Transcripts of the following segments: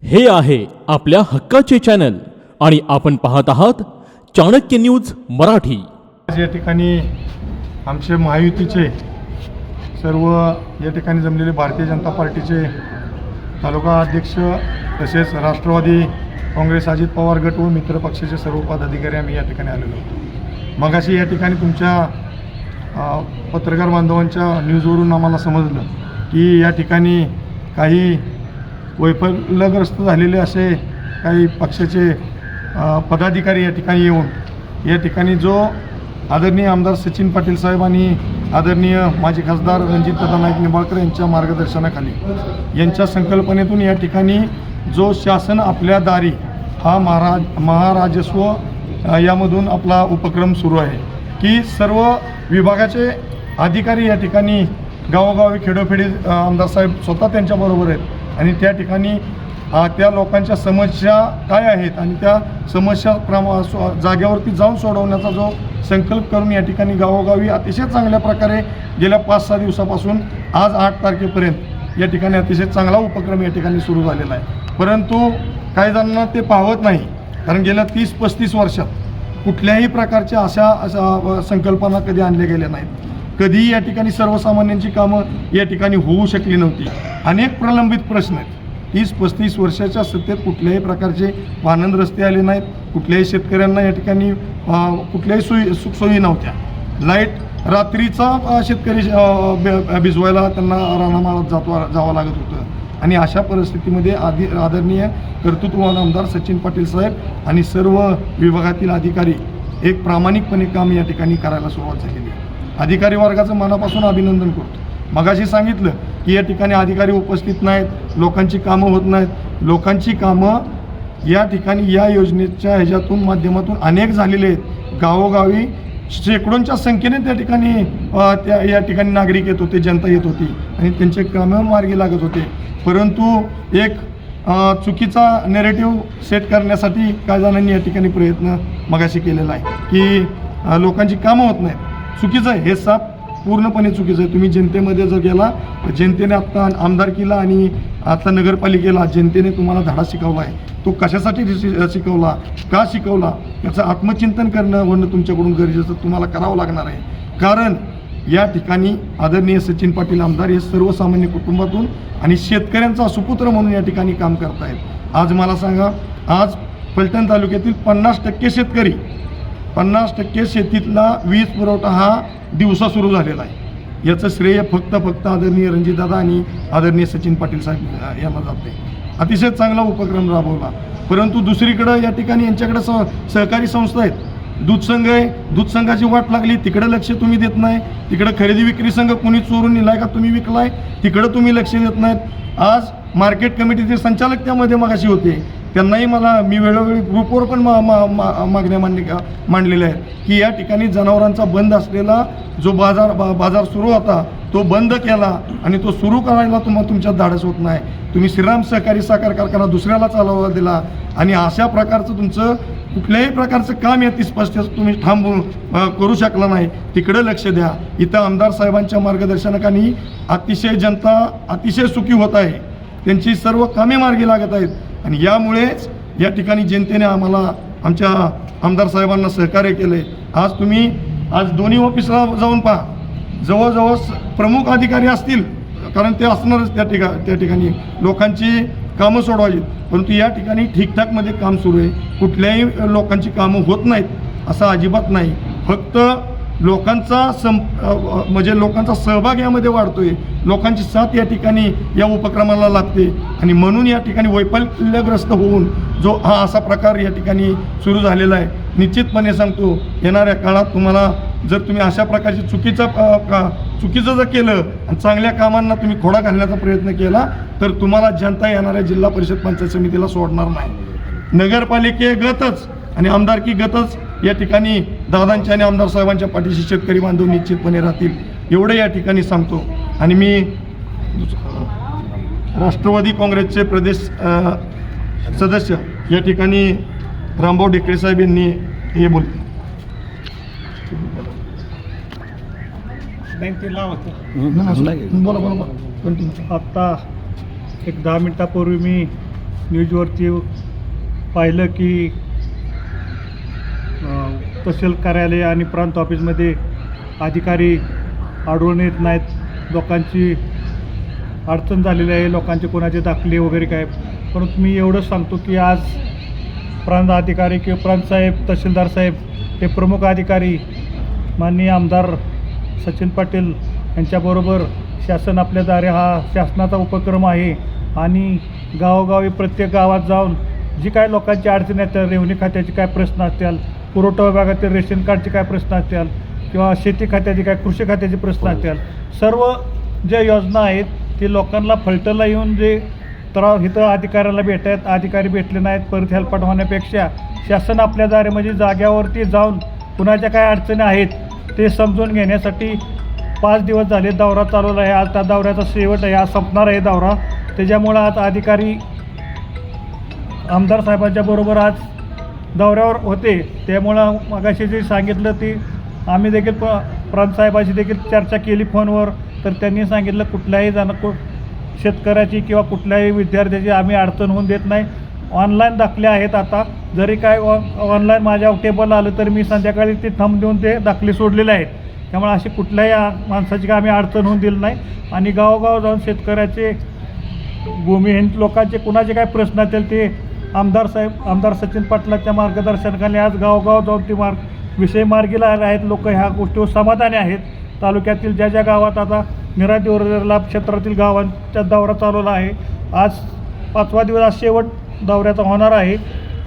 हे आहे आपल्या हक्काचे चॅनल आणि आपण पाहत आहात चाणक्य न्यूज मराठी। या ठिकाणी आमचे महायुतीचे सर्व या ठिकाणी जमलेले भारतीय जनता पार्टीचे तालुका अध्यक्ष तसेच राष्ट्रवादी काँग्रेस अजित पवार गट व मित्र पक्षाचे सर्व पदाधिकारी आम्ही या ठिकाणी आलेलो। मगाशी या ठिकाणी तुमच्या पत्रकार बांधवांच्या न्यूजवरून आम्हाला समजलं की या ठिकाणी काही वैफल्यग्रस्त झालेले असे काही पक्षाचे पदाधिकारी या ठिकाणी येऊन या ठिकाणी जो आदरणीय आमदार सचिन पाटील साहेब आणि आदरणीय माजी खासदार रणजितदादा नाईक निंबाळकर यांच्या मार्गदर्शनाखाली यांच्या संकल्पनेतून या ठिकाणी जो शासन आपल्या दारी हा महाराजस्व यामधून आपला उपक्रम सुरू आहे की सर्व विभागाचे अधिकारी या ठिकाणी गावोगावी खेडोखेडी आमदार साहेब स्वतः त्यांच्याबरोबर आहेत आणि त्या ठिकाणी त्या लोकांच्या समस्या काय आहेत आणि त्या समस्या जागेवरती जाऊन सोडवण्याचा जो संकल्प करून या ठिकाणी गावोगावी अतिशय चांगल्या प्रकारे गेल्या 5-6 दिवसापासून आज 8 तारखेपर्यंत या ठिकाणी अतिशय चांगला उपक्रम या ठिकाणी सुरू झालेला आहे। परंतु काही जणांना ते पाहत नाही, कारण गेल्या 30-35 वर्षात कुठल्याही प्रकारच्या अशा संकल्पना कधी आणल्या गेल्या नाहीत। कधीही या ठिकाणी सर्वसामान्यांची कामं या ठिकाणी होऊ शकली नव्हती। अनेक प्रलंबित प्रश्न आहेत। 30-35 वर्षाच्या सत्तेत कुठल्याही प्रकारचे वाहन रस्ते आले नाहीत, कुठल्याही शेतकऱ्यांना या ठिकाणी कुठल्याही सुखसोयी नव्हत्या। लाईट रात्रीचा शेतकरी भिजवायला त्यांना रानामाळात जावं लागत होतं आणि अशा परिस्थितीमध्ये आदरणीय कर्तृत्ववान आमदार सचिन पाटील साहेब आणि सर्व विभागातील अधिकारी एक प्रामाणिकपणे काम या ठिकाणी करायला सुरुवात झालेली आहे। अधिकारी वर्गाचं मनापासून अभिनंदन करतो। मगाशी सांगितलं की या ठिकाणी अधिकारी उपस्थित नाहीत, लोकांची कामं होत नाहीत। लोकांची कामं या ठिकाणी या योजनेच्या ह्याच्यातून माध्यमातून अनेक झालेले आहेत। गावोगावी शेकडोंच्या संख्येने त्या ठिकाणी या ठिकाणी नागरिक येत होते, जनता येत होती आणि त्यांचे कामं मार्गी लागत होते। परंतु एक चुकीचा नेरेटिव्ह सेट करण्यासाठी काही जणांनी या ठिकाणी प्रयत्न मगाशी केलेला आहे की लोकांची कामं होत नाहीत। चुकीचं आहे, हे साप पूर्णपणे चुकीचं आहे। तुम्ही जनतेमध्ये जर गेला तर जनतेने आत्ता आमदारकीला आणि आता नगरपालिकेला जनतेने तुम्हाला धडा शिकवला आहे। तो कशासाठी शिकवला, का शिकवला याचं आत्मचिंतन करणं होणं तुमच्याकडून गरजेचं तुम्हाला करावं लागणार आहे। कारण या ठिकाणी आदरणीय सचिन पाटील आमदार हे सर्वसामान्य कुटुंबातून आणि शेतकऱ्यांचा सुपुत्र म्हणून या ठिकाणी काम करत आहेत। आज मला सांगा, आज फलटण तालुक्यातील 50% शेतकरी 50% शेतीतला वीज पुरवठा हा दिवसा सुरू झालेला आहे। याचं श्रेय फक्त आदरणीय रणजितदादा आणि आदरणीय सचिन पाटील साहेब यांना जाते। अतिशय चांगला उपक्रम राबवला। परंतु दुसरीकडं या ठिकाणी यांच्याकडे सहकारी संस्था आहेत, दूध संघ आहे, दूध संघाची वाट लागली, तिकडे लक्ष तुम्ही देत नाही। तिकडे खरेदी विक्री संघ कोणी चोरून नेलाय का तुम्ही विकलाय, तिकडे तुम्ही लक्ष देत नाहीत। आज मार्केट कमिटीचे संचालक त्यामध्ये मगाशी होते, त्यांनाही मी वेळोवेळी ग्रुपवर पण मागण्या मांडलेल्या आहेत की या ठिकाणी जनावरांचा बंद असलेला जो बाजार सुरू होता तो बंद केला आणि तो सुरू करायला तुमच्यात धाडस होत नाही। तुम्ही श्रीराम सहकारी साखर कारखाना दुसऱ्याला चालवायला दिला आणि अशा प्रकारचं तुमचं कुठल्याही प्रकारचं काम या 30-35 तुम्ही थांबून करू शकला नाही। तिकडे लक्ष द्या। इथं आमदार साहेबांच्या मार्गदर्शनाखाली अतिशय जनता अतिशय सुखी होत आहे, त्यांची सर्व कामे मार्गी लागत आहेत आणि यामुळेच या ठिकाणी जनतेने आम्हाला आमच्या आमदार साहेबांना सहकार्य केलं आहे। आज तुम्ही दोन्ही ऑफिसला जाऊन पहा, जवळजवळ प्रमुख अधिकारी असतील, कारण ते असणारच त्या ठिकाणी लोकांची कामं सोडवायची। परंतु या ठिकाणी ठीकठाकमध्ये काम सुरू आहे, कुठल्याही लोकांची कामं होत नाहीत असं अजिबात नाही। फक्त लोकांचा म्हणजे लोकांचा सहभाग यामध्ये वाढतोय, लोकांची साथ या ठिकाणी या उपक्रमाला लागते आणि म्हणून या ठिकाणी वैफल्यग्रस्त होऊन जो हा असा प्रकार या ठिकाणी सुरू झालेला आहे। निश्चितपणे सांगतो, येणाऱ्या काळात तुम्हाला जर तुम्ही अशा प्रकारची चुकीचं जर केलं आणि चांगल्या कामांना तुम्ही खोडा घालण्याचा प्रयत्न केला तर तुम्हाला जनता येणाऱ्या जिल्हा परिषद पंचायत समितीला सोडणार नाही। नगरपालिकेगतच आणि आमदारकी गतच या ठिकाणी दादांच्या आणि आमदार साहेबांच्या पाठीशी शेतकरी बांधव निश्चितपणे राहतील, एवढे या ठिकाणी सांगतो। आणि मी राष्ट्रवादी काँग्रेसचे प्रदेश सदस्य या ठिकाणी रामभाऊ ढेकळे साहेब यांनी हे बोलले। आत्ता एक 10 मिनिटापूर्वी मी न्यूजवरती पाहिलं की तहसील कार्यालय आणि प्रांत ऑफिसमध्ये अधिकारी आढळून येत नाहीत. लोकांची अडचण झालेली आहे, लोकांचे कोणाचे दाखले वगैरे काय. परंतु मी एवढंच सांगतो की आज प्रांत अधिकारी किंवा प्रांतसाहेब, तहसीलदार साहेब हे प्रमुख अधिकारी माननीय आमदार सचिन पाटील यांच्याबरोबर शासन आपल्या दारी हा शासनाचा उपक्रम आहे आणि गावोगावी प्रत्येक गावात जाऊन जी काय लोकांची अडचणी असतील, रेव्हन्यू खात्याचे काय प्रश्न असतील, पुरवठा विभागातील रेशन कार्डचे काय प्रश्न असतील किंवा शेती खात्याचे काय, कृषी खात्याचे प्रश्न असतील, सर्व ज्या योजना आहेत ते लोकांना फलटणला येऊन जे तर इथं अधिकाऱ्याला भेटत, अधिकारी भेटले नाहीत, परत हेल्पाट होण्यापेक्षा शासन आपल्या दारी म्हणजे जाग्यावरती जाऊन कुणाच्या काय अडचणी आहेत ते समजून घेण्यासाठी 5 दिवस झाले दौरा चालवला आहे. आज त्या दौऱ्याचा शेवट आहे, आज संपणार आहे दौरा. त्याच्यामुळं आज अधिकारी आमदार साहेबांच्या बरोबर आज दौऱ्यावर होते. त्यामुळं मगाशी जे सांगितलं ते आम्ही देखील प्रांतसाहेबांशी देखील चर्चा केली फोनवर. तर त्यांनी सांगितलं कुठल्याही शेतकऱ्याची किंवा कुठल्याही विद्यार्थ्याची आम्ही अडचण होऊन देत नाही. ऑनलाईन दाखले आहेत. आता जरी काय ऑनलाईन माझ्या टेबल आलं तर मी संध्याकाळी ते थंब देऊन ते दाखले सोडलेले आहेत. त्यामुळे अशी कुठल्याही माणसाची काय आम्ही अडचण होऊन दिली नाही. आणि गावोगाव जाऊन शेतकऱ्याचे, भूमिहीन लोकांचे कुणाचे काय प्रश्न असतील ते आमदार सचिन पाटलांच्या मार्गदर्शनाखाली आज गावोगाव जाऊन ते विषय मार्गीला आले आहेत. लोक ह्या गोष्टीवर समाधानी आहेत. तालुक्यातील ज्या ज्या गावात आता निरादेवला क्षेत्रातील गावांचा दौरा चालवला आहे. आज 5वा दिवस, आज शेवट दौऱ्याचा होणार आहे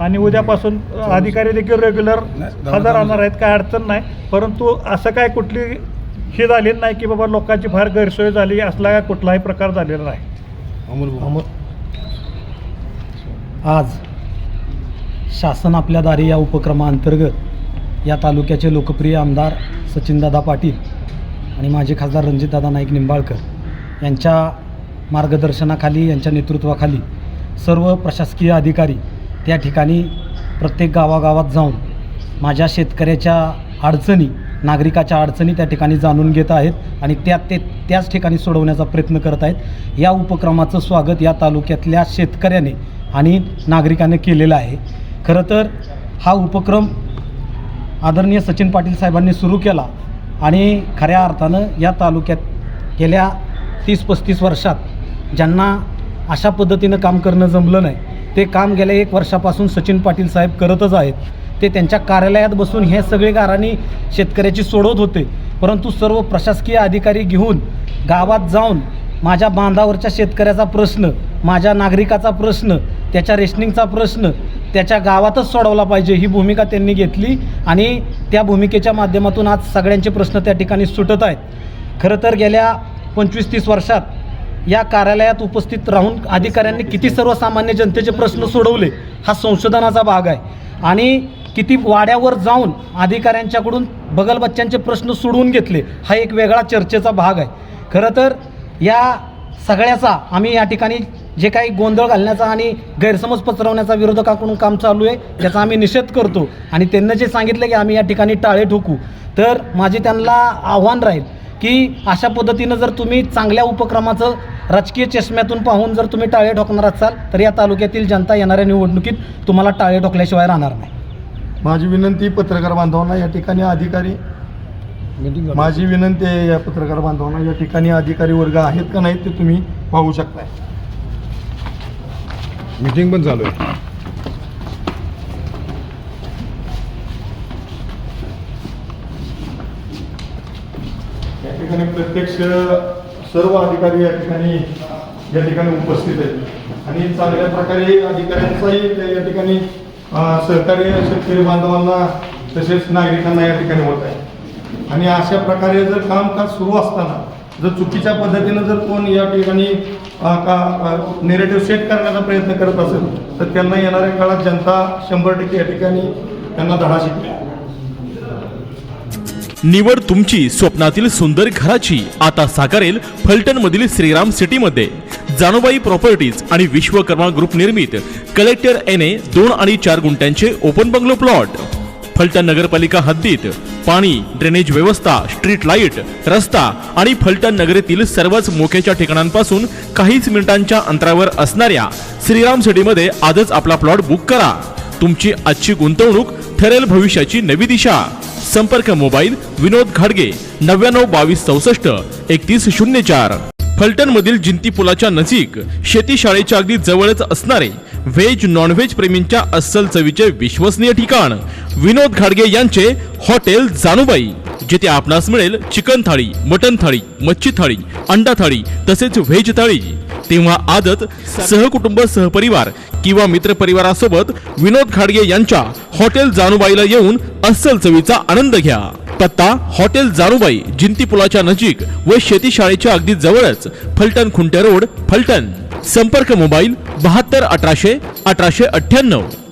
आणि उद्यापासून अधिकारी देखील रेग्युलर हजर राहणार आहेत. काय अडचण नाही. परंतु असं काय कुठली हे झालेलं नाही की बाबा लोकांची फार गैरसोय झाली, असला काय कुठलाही प्रकार झालेला नाही. आज शासन आपल्या दारी या उपक्रमाअंतर्गत या तालुक्याचे लोकप्रिय आमदार सचिनदादा पाटील आणि माजी खासदार रणजितदादा नाईक निंबाळकर यांच्या मार्गदर्शनाखाली, यांच्या नेतृत्वाखाली सर्व प्रशासकीय अधिकारी त्या ठिकाणी प्रत्येक गावागावात जाऊन माझ्या शेतकऱ्याच्या अडचणी, नागरिकाच्या अडचणी त्या ठिकाणी जाणून घेत आहेत आणि त्याच ठिकाणी सोडवण्याचा प्रयत्न करत आहेत. या उपक्रमाचं स्वागत या तालुक्यातल्या शेतकऱ्याने आणि नागरिकांनी केलेलं आहे. खरं तर हा उपक्रम आदरणीय सचिन पाटील साहेबांनी सुरू केला आणि खऱ्या अर्थानं या तालुक्यात गेल्या 30-35 वर्षात ज्यांना अशा पद्धतीनं काम करणं जमलं नाही ते काम गेल्या 1 वर्षापासून सचिन पाटील साहेब करतच आहेत. ते त्यांच्या कार्यालयात बसून हे सगळे गाराणी शेतकऱ्याची सोडवत होते. परंतु सर्व प्रशासकीय अधिकारी घेऊन गावात जाऊन माझ्या बांधावरच्या शेतकऱ्याचा प्रश्न, माझ्या नागरिकाचा प्रश्न, त्याच्या रेशनिंगचा प्रश्न त्याच्या गावातच सोडवला पाहिजे ही भूमिका त्यांनी घेतली आणि त्या भूमिकेच्या माध्यमातून आज सगळ्यांचे प्रश्न त्या ठिकाणी सुटत आहेत. खरं तर गेल्या 25-30 वर्षात या कार्यालयात उपस्थित राहून अधिकाऱ्यांनी किती सर्वसामान्य जनतेचे प्रश्न सोडवले हा संशोधनाचा भाग आहे आणि किती वाड्यावर जाऊन अधिकाऱ्यांच्याकडून बगलबच्च्यांचे प्रश्न सोडवून घेतले हा एक वेगळा चर्चेचा भाग आहे. खरं तर या सगळ्याचा आम्ही या ठिकाणी जे काही गोंधळ घालण्याचा आणि गैरसमज पसरवण्याचा विरोधकाकडून काम चालू आहे त्याचा आम्ही निषेध करतो आणि त्यांना जे सांगितलं की आम्ही या ठिकाणी टाळे ठोकू, तर माझे त्यांना आव्हान राहील की अशा पद्धतीनं जर तुम्ही चांगल्या उपक्रमाचं राजकीय चष्म्यातून पाहून जर तुम्ही टाळे ठोकणार असाल तर या तालुक्यातील जनता येणाऱ्या निवडणुकीत तुम्हाला टाळे ठोकल्याशिवाय राहणार नाही. माझी विनंती पत्रकार बांधवांना, या ठिकाणी अधिकारी, माझी विनंती आहे या पत्रकार बांधवांना, या ठिकाणी अधिकारी वर्ग आहेत का नाहीत ते तुम्ही पाहू शकताय. मीटिंग पण चालू आहे. या ठिकाणी प्रत्यक्ष सर्व अधिकारी या ठिकाणी उपस्थित आहेत आणि चांगल्या प्रकारे अधिकाऱ्यांचाही या ठिकाणी सहकार्य शेतकरी बांधवांना तसेच नागरिकांना या ठिकाणी होत आहे. आणि अशा प्रकारे जर कामकाज सुरू असताना जर चुकीच्या पद्धतीनं जर कोण या ठिकाणी नेरेटिव्ह सेट करण्याचा प्रयत्न करत असेल तर त्यांना येणाऱ्या काळात जनता 100% या ठिकाणी त्यांना धडा शिकवेल. निवड तुमची स्वप्नातील सुंदर घराची आता साकारेल फलटण मधील श्रीराम सिटी मध्ये. जानोबाई प्रॉपर्टीज आणि विश्वकर्मा ग्रुप निर्मित कलेक्टर NA 2 आणि 4 गुंठ्यांचे ओपन बंगलो प्लॉट फलटण नगरपालिका हद्दीत पाणी, ड्रेनेज व्यवस्था, स्ट्रीट लाईट, रस्ता आणि फलटण नगरीतील सर्वच मोक्याच्या ठिकाणांपासून काहीच मिनिटांच्या अंतरावर असणाऱ्या श्रीराम सिटीमध्ये आजच आपला प्लॉट बुक करा. तुमची आजची गुंतवणूक ठरेल भविष्याची नवी दिशा. संपर्क मोबाईल विनोद घाडगे 9922643104. फलटण मधील जिंती पुलाच्या नजीक शेती शाळेच्या अगदी जवळच असणारे व्हेज नॉन व्हेज प्रेमींच्या अस्सल चवीचे विश्वसनीय ठिकाण विनोद घाडगे यांचे हॉटेल जानूबाई, जिथे आपणास मिळेल चिकन थाळी, मटन थाळी, मच्छी थाळी, अंडा थाळी तसेच व्हेज थाळी. तेव्हा आजच सहकुटुंब, सहपरिवार किंवा मित्रपरिवारासोबत विनोद घाडगे यांच्या हॉटेल जानूबाईला येऊन अस्सल चवीचा आनंद घ्या. पत्ता हॉटेल जानूबाई, जिंती पुलाच्या नजीक व शेती शाळेच्या अगदी जवळच, फलटण खुंटे रोड, फलटण. संपर्क मोबाईल 72 1800 1898.